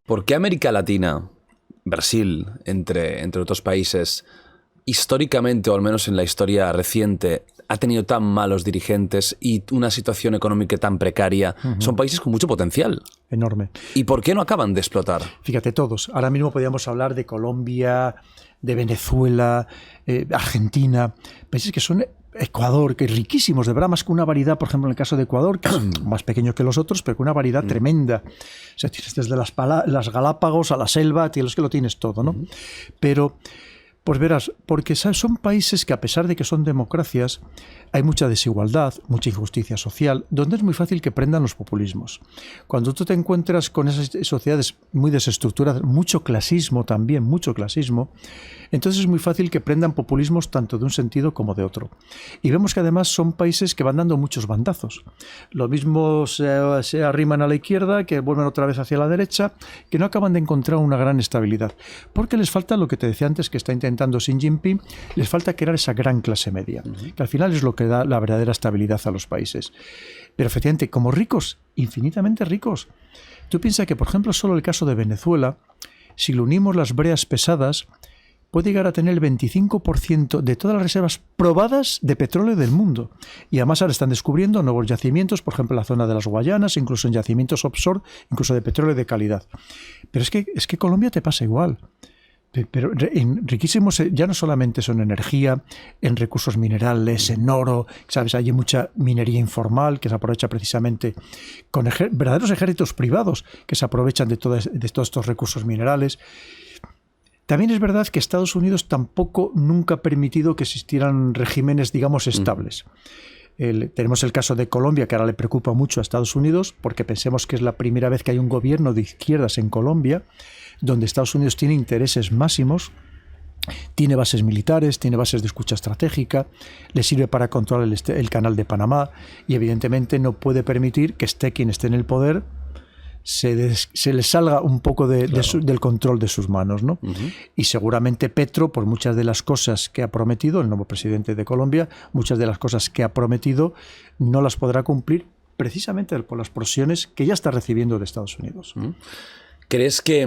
¿Por qué América Latina, Brasil, entre otros países, históricamente, o al menos en la historia reciente, ha tenido tan malos dirigentes y una situación económica tan precaria? Son países con mucho potencial. Enorme. ¿Y por qué no acaban de explotar? Fíjate, todos. Ahora mismo podríamos hablar de Colombia, de Venezuela, Argentina, países que son... Ecuador, que riquísimos, de verdad, más que una variedad, por ejemplo, en el caso de Ecuador, que es más pequeño que los otros, pero con una variedad tremenda. O sea, tienes desde las Galápagos a la selva, tienes que lo tienes todo, ¿no? Pero, pues verás, porque son países que, a pesar de que son democracias, hay mucha desigualdad, mucha injusticia social, donde es muy fácil que prendan los populismos. Cuando tú te encuentras con esas sociedades muy desestructuradas, mucho clasismo también, mucho clasismo, entonces es muy fácil que prendan populismos tanto de un sentido como de otro. Y vemos que además son países que van dando muchos bandazos. Lo mismo se arriman a la izquierda, que vuelven otra vez hacia la derecha, que no acaban de encontrar una gran estabilidad. Porque les falta lo que te decía antes, que está intentando Xi Jinping, les falta crear esa gran clase media, que al final es lo que da la verdadera estabilidad a los países. Pero efectivamente, como ricos, infinitamente ricos. Tú piensas que, por ejemplo, solo el caso de Venezuela, si lo unimos las breas pesadas, puede llegar a tener el 25% de todas las reservas probadas de petróleo del mundo. Y además ahora están descubriendo nuevos yacimientos, por ejemplo en la zona de las Guayanas, incluso en yacimientos offshore, incluso de petróleo de calidad. Pero es que Colombia te pasa igual. Pero riquísimos ya no solamente son en energía, en recursos minerales, en oro, ¿sabes? Hay mucha minería informal que se aprovecha precisamente con verdaderos ejércitos privados que se aprovechan de todos estos recursos minerales. También es verdad que Estados Unidos tampoco nunca ha permitido que existieran regímenes, digamos, estables. Tenemos el caso de Colombia, que ahora le preocupa mucho a Estados Unidos, porque pensemos que es la primera vez que hay un gobierno de izquierdas en Colombia, donde Estados Unidos tiene intereses máximos, tiene bases militares, tiene bases de escucha estratégica, le sirve para controlar el canal de Panamá y evidentemente no puede permitir que quien esté en el poder se le salga un poco del control de sus manos, ¿no? Y seguramente Petro, por muchas de las cosas que ha prometido, el nuevo presidente de Colombia, muchas de las cosas que ha prometido no las podrá cumplir precisamente por las presiones que ya está recibiendo de Estados Unidos. ¿Crees que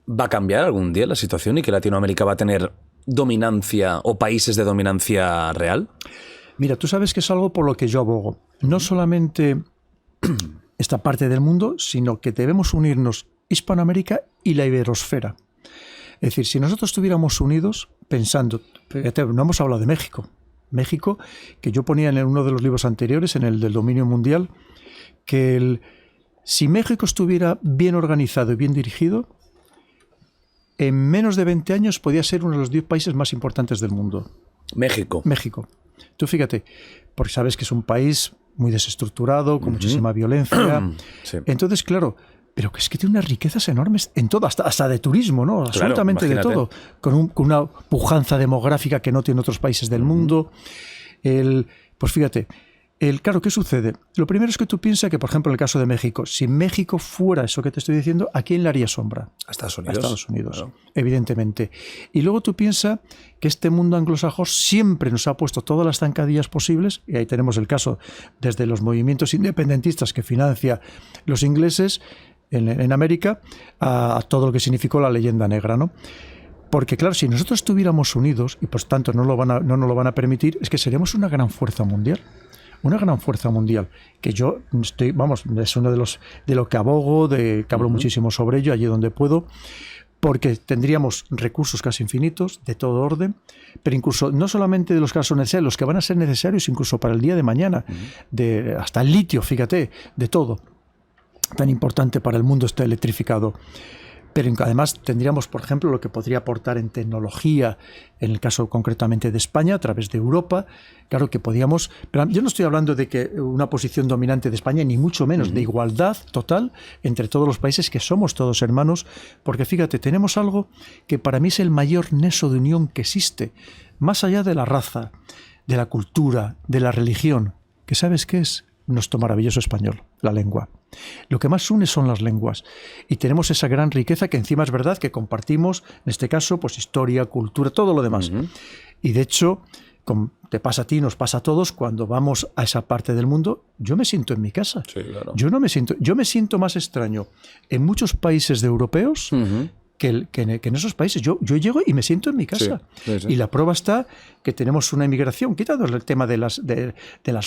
va a cambiar algún día la situación y que Latinoamérica va a tener dominancia o países de dominancia real? Mira, tú sabes que es algo por lo que yo abogo. No solamente esta parte del mundo, sino que debemos unirnos Hispanoamérica y la iberosfera. Es decir, si nosotros estuviéramos unidos, pensando, fíjate, no hemos hablado de México. México, que yo ponía en uno de los libros anteriores, en el del dominio mundial, que si México estuviera bien organizado y bien dirigido, en menos de 20 años podía ser uno de los 10 países más importantes del mundo. México. Tú fíjate, porque sabes que es un país muy desestructurado, con muchísima violencia. Sí. Entonces, claro, pero que es que tiene unas riquezas enormes en todo, hasta de turismo, ¿no? Absolutamente de todo. Con una pujanza demográfica que no tiene otros países del mundo. Pues fíjate, claro, ¿qué sucede? Lo primero es que tú piensas que, por ejemplo, en el caso de México, si México fuera eso que te estoy diciendo, ¿a quién le haría sombra? A Estados Unidos. A Estados Unidos, claro. Evidentemente. Y luego tú piensas que este mundo anglosajón siempre nos ha puesto todas las zancadillas posibles, y ahí tenemos el caso desde los movimientos independentistas que financia los ingleses en América, a todo lo que significó la leyenda negra, ¿no? Porque claro, si nosotros estuviéramos unidos, y por tanto no nos lo van a permitir, es que seríamos una gran fuerza mundial. Una gran fuerza mundial, que yo estoy, es uno de lo que abogo, que hablo muchísimo sobre ello, allí donde puedo, porque tendríamos recursos casi infinitos, de todo orden, pero incluso no solamente de los que son necesarios, los que van a ser necesarios incluso para el día de mañana, hasta el litio, fíjate, de todo, tan importante para el mundo está electrificado. Pero además tendríamos, por ejemplo, lo que podría aportar en tecnología, en el caso concretamente de España, a través de Europa. Claro que podíamos... Pero yo no estoy hablando de que una posición dominante de España, ni mucho menos, de igualdad total entre todos los países, que somos todos hermanos, porque fíjate, tenemos algo que para mí es el mayor nexo de unión que existe, más allá de la raza, de la cultura, de la religión, que ¿sabes qué es? Nuestro maravilloso español, la lengua. Lo que más une son las lenguas. Y tenemos esa gran riqueza que encima es verdad que compartimos, en este caso, pues historia, cultura, todo lo demás. Y de hecho, como te pasa a ti, nos pasa a todos, cuando vamos a esa parte del mundo, yo me siento en mi casa. Sí, claro. Yo me siento más extraño en muchos países de europeos que en esos países. Yo llego y me siento en mi casa. Sí. Y la prueba está que tenemos una inmigración, quitando el tema de las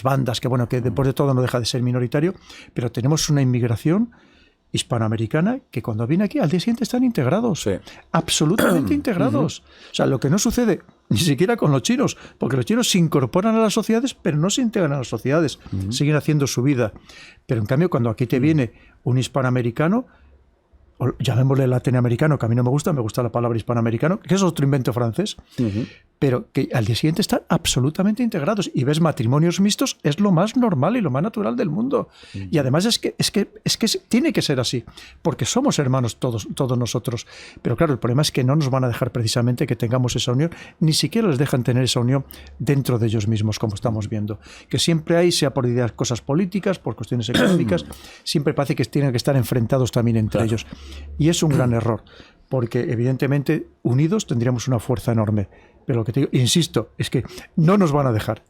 bandas, que bueno, que después de todo no deja de ser minoritario, pero tenemos una inmigración hispanoamericana que cuando viene aquí al día siguiente están integrados, absolutamente integrados. O sea, lo que no sucede ni siquiera con los chinos, porque los chinos se incorporan a las sociedades, pero no se integran a las sociedades, siguen haciendo su vida. Pero en cambio, cuando aquí te viene un hispanoamericano, o llamémosle latinoamericano, que a mí no me gusta la palabra hispanoamericano, que es otro invento francés, pero que al día siguiente están absolutamente integrados y ves matrimonios mixtos, es lo más normal y lo más natural del mundo. Y además es que tiene que ser así, porque somos hermanos todos nosotros. Pero claro, el problema es que no nos van a dejar precisamente que tengamos esa unión, ni siquiera les dejan tener esa unión dentro de ellos mismos, como estamos viendo. Que siempre hay, sea por ideas, cosas políticas, por cuestiones económicas, siempre parece que tienen que estar enfrentados también entre ellos. Y es un gran error, porque evidentemente unidos tendríamos una fuerza enorme. Pero lo que te digo, insisto, es que no nos van a dejar.